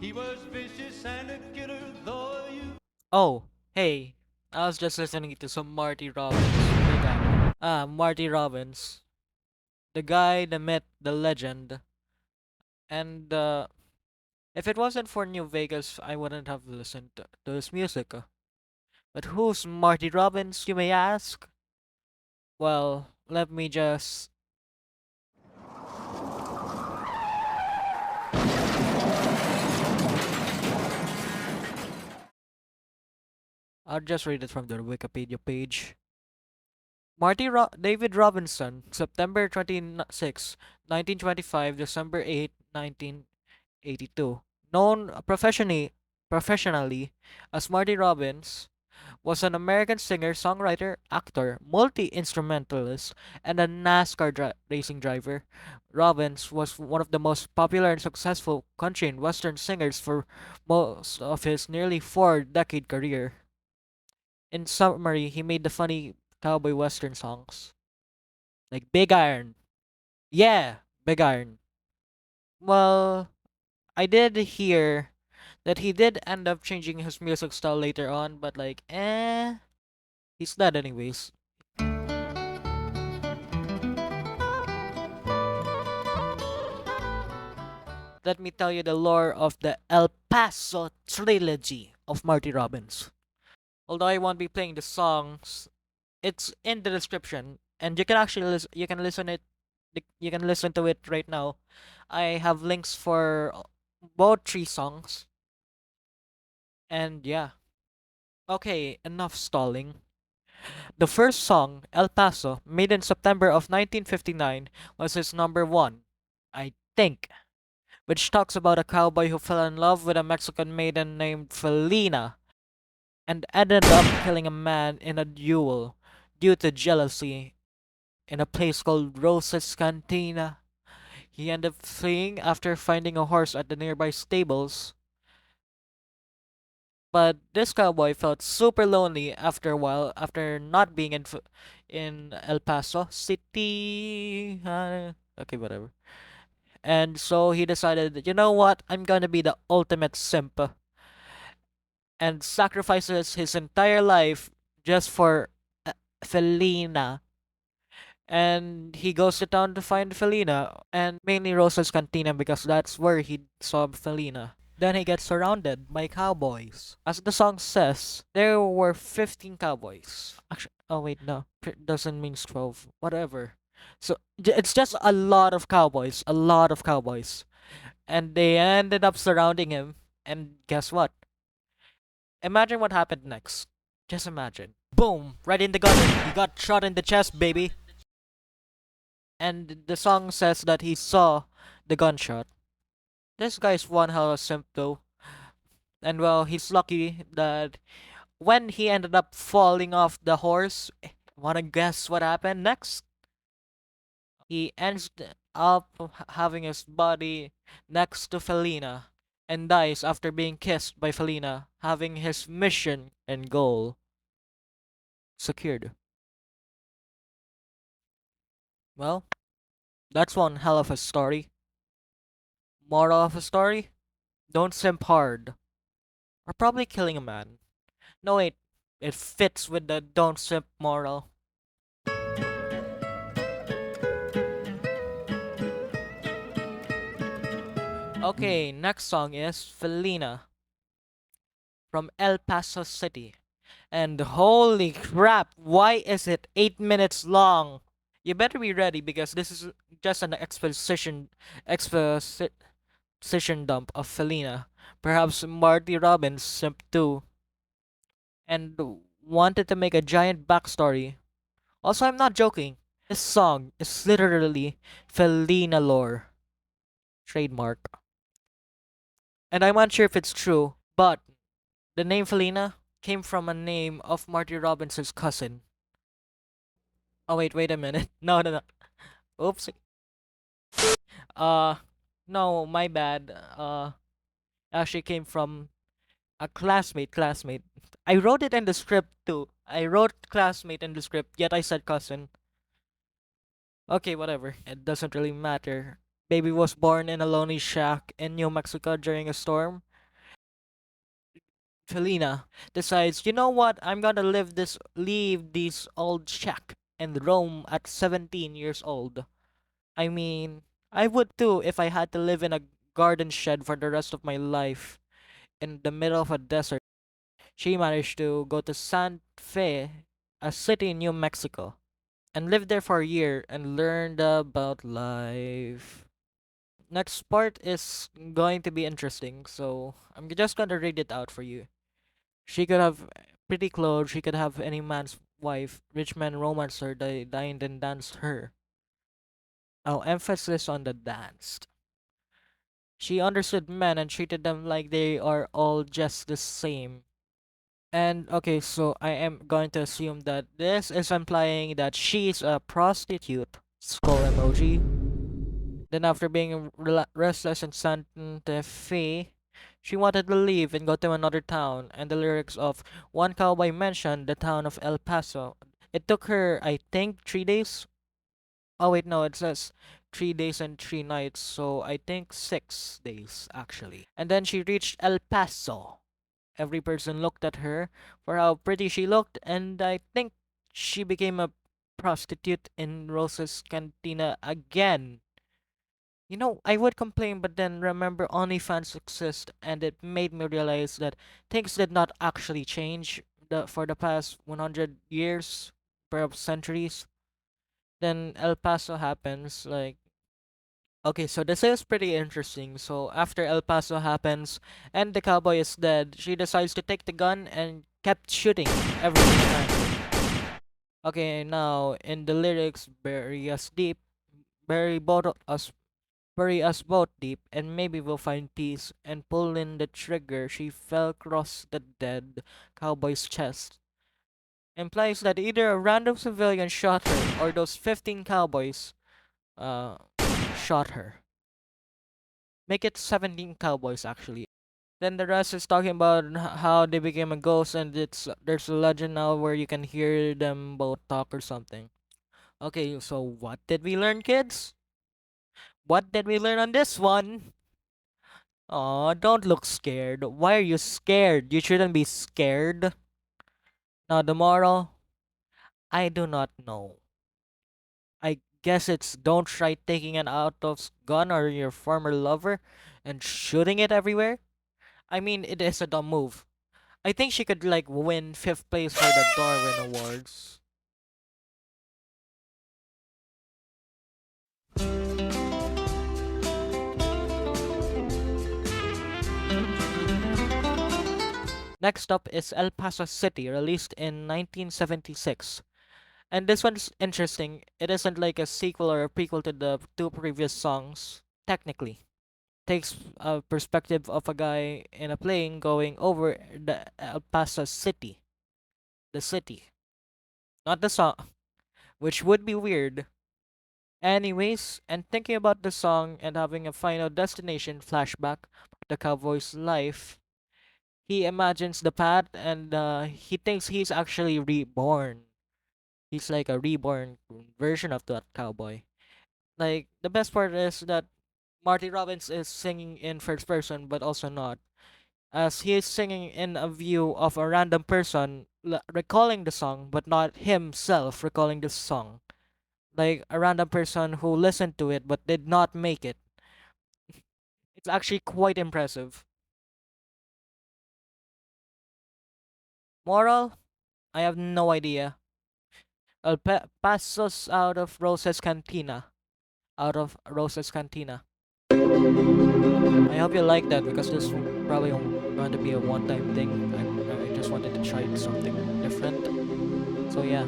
He was vicious and a killer, though you. Oh, hey. I was just listening to some Marty Robbins. The guy. Marty Robbins. The guy, the myth, the legend. And if it wasn't for New Vegas, I wouldn't have listened to his music. But who's Marty Robbins, you may ask? Well, let me just. I'll just read it from the Wikipedia page. David Robinson, September 26, 1925, December 8, 1982. Known professionally as Marty Robbins, was an American singer, songwriter, actor, multi-instrumentalist, and a NASCAR racing driver. Robbins was one of the most popular and successful country and western singers for most of his nearly four-decade career. In summary, he made the funny cowboy western songs like Big Iron. Yeah, Big Iron. Well, I did hear that he did end up changing his music style later on, but like, he's dead anyways. Let me tell you the lore of the El Paso trilogy of Marty Robbins. Although I won't be playing the songs, it's in the description, and you can actually you can listen to it right now. I have links for both three songs, and yeah. Okay, enough stalling. The first song, El Paso, made in September of 1959, was his number one, I think, which talks about a cowboy who fell in love with a Mexican maiden named Faleena and ended up killing a man in a duel due to jealousy in a place called Rosa's Cantina. He ended up fleeing after finding a horse at the nearby stables, but this cowboy felt super lonely after a while after not being in El Paso City. Okay, whatever. And so he decided, you know what? I'm gonna be the ultimate simp and sacrifices his entire life just for uh, Felina. And he goes to town to find Felina, and mainly Rosa's Cantina because that's where he saw Felina. Then he gets surrounded by cowboys. As the song says, there were 15 cowboys. Actually, oh wait, no. Doesn't mean 12. Whatever. So, it's just a lot of cowboys. A lot of cowboys. And they ended up surrounding him. And guess what? Imagine what happened next. Just imagine. Boom! Right in the gut. He got shot in the chest, baby. And the song says that he saw the gunshot. This guy's one hell of a simp though. And well, he's lucky that when he ended up falling off the horse, wanna guess what happened next? He ends up having his body next to Felina and dies after being kissed by Felina, having his mission and goal secured. Well, that's one hell of a story. Moral of a story? Don't simp hard. Or probably killing a man. No wait, it fits with the don't simp moral. Okay, next song is Felina from El Paso City. And holy crap, why is it 8 minutes long? You better be ready because this is just an exposition dump of Felina. Perhaps Marty Robbins simp too. And wanted to make a giant backstory. Also, I'm not joking. This song is literally Felina lore. Trademark. And I'm unsure if it's true, but the name Felina came from a name of Marty Robinson's cousin. Oh wait a minute. No, no, no. Oops. Uh, no, my bad. Actually came from a classmate. I wrote it in the script too. I wrote classmate in the script, yet I said cousin. Okay, whatever. It doesn't really matter. Baby was born in a lonely shack in New Mexico during a storm. Faleena decides, you know what, I'm gonna leave this old shack and roam at 17 years old. I mean, I would too if I had to live in a garden shed for the rest of my life in the middle of a desert. She managed to go to Santa Fe, a city in New Mexico, and lived there for a year and learned about life. Next part is going to be interesting, so I'm just gonna read it out for you. She could have pretty clothes, she could have any man's wife, rich man romance her, dined and danced her. Oh, emphasis on the danced. She understood men and treated them like they are all just the same. And okay, so I am going to assume that this is implying that she's a prostitute. Skull emoji. Then, after being restless in Santa Fe, she wanted to leave and go to another town. And the lyrics of One Cowboy mentioned the town of El Paso. It took her, I think, 3 days. Oh, wait, no, it says 3 days and 3 nights. So I think 6 days, actually. And then she reached El Paso. Every person looked at her for how pretty she looked, and I think she became a prostitute in Rosa's cantina again. You know, I would complain, but then remember OnlyFans exist, and it made me realize that things did not actually change for the past 100 years, perhaps centuries. Then El Paso happens, like, okay, so this is pretty interesting. So after El Paso happens and the cowboy is dead, she decides to take the gun and kept shooting every time. Okay, now in the lyrics, bury both of us, bury us both deep, and maybe we'll find peace. And pull in the trigger, she fell across the dead cowboy's chest. Implies that either a random civilian shot her or those 15 cowboys uh shot her. Make it 17 cowboys actually. Then the rest is talking about how they became a ghost, and there's a legend now where you can hear them both talk or something. Okay, so what did we learn, kids? What did we learn on this one? Aw, don't look scared. Why are you scared? You shouldn't be scared. Now the moral, I do not know. I guess it's don't try taking an out of gun or your former lover and shooting it everywhere. I mean, it is a dumb move. I think she could like win fifth place for the Darwin Awards. Next up is El Paso City, released in 1976. And this one's interesting. It isn't like a sequel or a prequel to the two previous songs, technically. Takes a perspective of a guy in a plane going over the El Paso City. The city. Not the song, which would be weird. Anyways, and thinking about the song and having a final destination flashback of the cowboy's life, he imagines the path and he thinks he's actually reborn. He's like a reborn version of that cowboy. Like, the best part is that Marty Robbins is singing in first person, but also not, as he is singing in a view of a random person recalling the song, but not himself recalling the song. Like a random person who listened to it but did not make it. It's actually quite impressive. Moral? I have no idea. Pasos out of Rosa's Cantina. Out of Rosa's Cantina. I hope you like that because this probably going to be a one-time thing. I just wanted to try something different. So yeah.